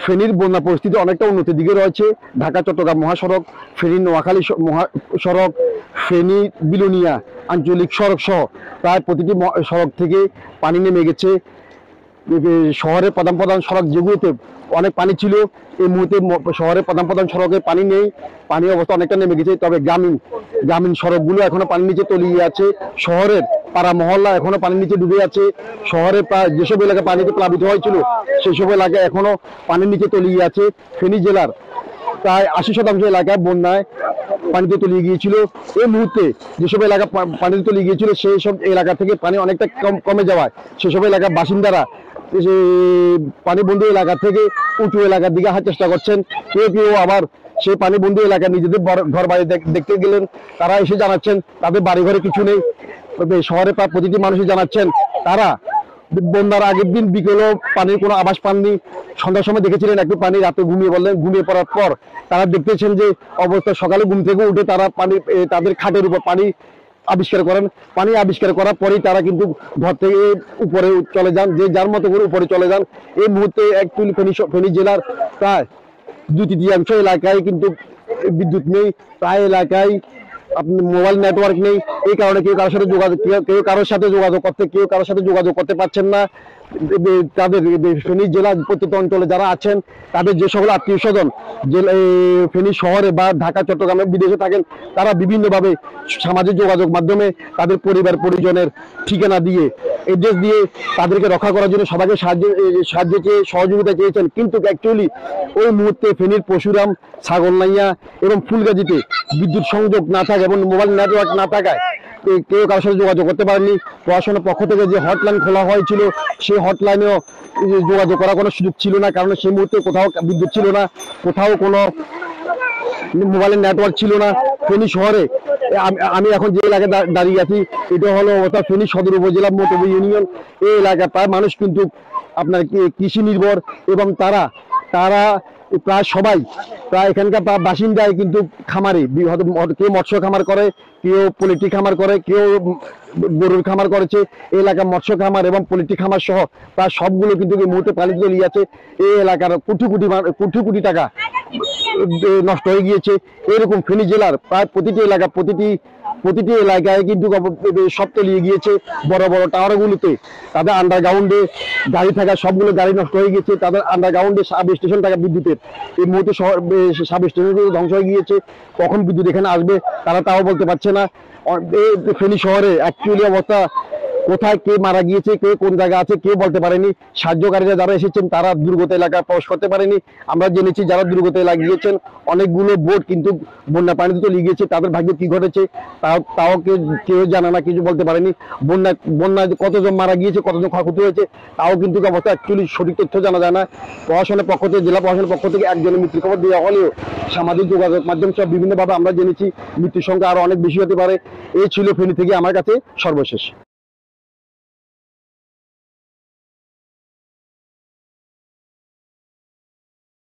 ফেনীর বন্যা পরিস্থিতি অনেকটা উন্নতির দিকে রয়েছে। ঢাকা চট্টগ্রাম মহাসড়ক, ফেনী নোয়াখালী মহাসড়ক, ফেনী বিলোনিয়া আঞ্চলিক সড়ক সহ প্রায় প্রতিটি সড়ক থেকে পানি নেমে গেছে। শহরের প্রধান প্রধান সড়ক যেগুলোতে অনেক পানি ছিল, এই মুহূর্তে শহরের প্রধান প্রধান সড়কে পানি নেই, পানির অবস্থা অনেকটা নেমে গেছে। তবে গ্রামীণ সড়কগুলো এখনো পানির নিচে তলিয়ে আছে। শহরের পাড়া মহল্লা এখনো পানির নিচে ডুবে আছে। শহরের প্রায় যেসব এলাকা পানিতে প্লাবিত হয়েছিল সেসব এলাকা এখনো পানির নিচে তলিয়ে আছে। ফেনী জেলার প্রায় 80% এলাকায় বন্যায় পানিতে তলিয়ে গিয়েছিল। এই মুহূর্তে যেসব এলাকা পানিতে তলিয়ে গিয়েছিল সেই সব এলাকা থেকে পানি অনেকটা কমে যাওয়ায় সেসব এলাকার বাসিন্দারা পানিবন্দী এলাকা থেকে উঁচু এলাকার দিকে আসার চেষ্টা করছেন। কেউ কেউ আবার সেই পানিবন্দী এলাকা নিজেদের ঘর বাড়ি দেখতে গেলেন, তারা এসে জানাচ্ছেন তাদের বাড়ি ঘরে কিছু নেই। শহরে প্রায় প্রতিটি মানুষই জানাচ্ছেন তারা বন্যার আগের দিন বিকেলেও পানির কোনো আভাস পাননি। সন্ধ্যার সময় দেখেছিলেন একটু পানি, রাতে ঘুমিয়ে পড়ার পর তারা দেখতেছেন যে অবস্থা, সকালে ঘুম থেকে উঠে তারা তাদের খাটের উপর পানি আবিষ্কার করেন। পানি আবিষ্কার করার পরেই তারা কিন্তু ঘর থেকে উপরে চলে যান, যে যার মতো করে উপরে চলে যান। এই মুহূর্তে অ্যাকচুয়ালি ফেনী জেলার প্রায় 2/3 এলাকায় কিন্তু বিদ্যুৎ নেই, প্রায় এলাকায় আপনি মোবাইল নেটওয়ার্ক নেই। এই কারণে কেউ কারোর সাথে যোগাযোগ করতে পারছেন না। তাদের ফেনী জেলার প্রত্যন্ত অঞ্চলে যারা আছেন তাদের যে সকল আত্মীয় স্বজন ফেনী শহরে বা ঢাকা চট্টগ্রামে বিদেশে থাকেন, তারা বিভিন্নভাবে সামাজিক যোগাযোগ মাধ্যমে তাদের পরিবার পরিজনের ঠিকানা দিয়ে, এড্রেস দিয়ে তাদেরকে রক্ষা করার জন্য সবাইকে সাহায্য চেয়ে সহযোগিতা চেয়েছেন। কিন্তু অ্যাকচুয়ালি ওই মুহূর্তে ফেনীর পশুরাম, ছাগলনাইয়া এবং ফুলগাজীতে বিদ্যুৎ সংযোগ না থাকে এবং মোবাইল নেটওয়ার্ক না থাকায় কেউ কারোর সাথে যোগাযোগ করতে পারেনি। প্রশাসনের পক্ষ থেকে যে হটলাইন খোলা হয়েছিল সেই হটলাইনেও যোগাযোগ করার কোনো সুযোগ ছিল না, কারণ সেই মুহূর্তে কোথাও বিদ্যুৎ ছিল না, কোথাও কোনো মোবাইলের নেটওয়ার্ক ছিল না। ফেনী শহরে আমি এখন যে এলাকায় দাঁড়িয়ে আছি এটা হলো অর্থাৎ ফেনী সদর উপজেলা মতবি ইউনিয়ন। এই এলাকার প্রায় মানুষ কিন্তু আপনার কৃষি নির্ভর এবং তারা প্রায় সবাই প্রায় এখানকার বাসিন্দায় কিন্তু খামারি, কেউ মৎস্য খামার করে, কেউ পোল্ট্রি খামার করে, কেউ গরুর খামার করেছে। এই এলাকার মৎস্য খামার এবং পোল্ট্রি খামার সহ প্রায় সবগুলো কিন্তু এই মুহূর্তে পানিতে তলিয়ে আছে। এই এলাকার কোটি কোটি টাকা নষ্ট হয়ে গিয়েছে। এরকম ফেনী জেলার প্রায় প্রতিটি এলাকায় কিন্তু সব তলিয়ে গিয়েছে। বড় বড় টাওয়ারগুলোতে তাদের আন্ডারগ্রাউন্ডে গাড়ি থাকা সবগুলো গাড়ি নষ্ট হয়ে গিয়েছে। তাদের আন্ডারগ্রাউন্ডে সাব স্টেশন থাকা বিদ্যুতের এই মুহূর্তে সাব স্টেশনগুলো ধ্বংস হয়ে গিয়েছে। কখন বিদ্যুৎ এখানে আসবে তারা তাও বলতে পারছে না। ফেনী শহরে অ্যাকচুয়ালি অবস্থা কোথায় কে মারা গিয়েছে, কে কোন জায়গায় আছে কেউ বলতে পারেনি। সাহায্যকারীরা যারা এসেছেন তারা দুর্গত এলাকায় প্রবেশ করতে পারেনি। আমরা জেনেছি যারা দুর্গত এলাকায় গিয়েছেন অনেকগুলো বোট কিন্তু বন্যা পানিতে তলিয়ে গিয়েছে। তাদের ভাগ্যে কি ঘটেছে তাও কেউ জানে না, কিছু বলতে পারেনি। বন্যায় কতজন মারা গিয়েছে, কতজন ক্ষয়ক্ষতি হয়েছে তাও কিন্তু অবস্থা অ্যাকচুয়ালি সঠিক তথ্য জানা যায় না। প্রশাসনের পক্ষ থেকে, জেলা প্রশাসনের পক্ষ থেকে একজনের মৃত্যুর খবর দেওয়া হলেও সামাজিক যোগাযোগ মাধ্যম সব বিভিন্নভাবে আমরা জেনেছি মৃত্যুর সংখ্যা আরো অনেক বেশি হতে পারে। এই ছিল ফেনী থেকে আমার কাছে সর্বশেষ।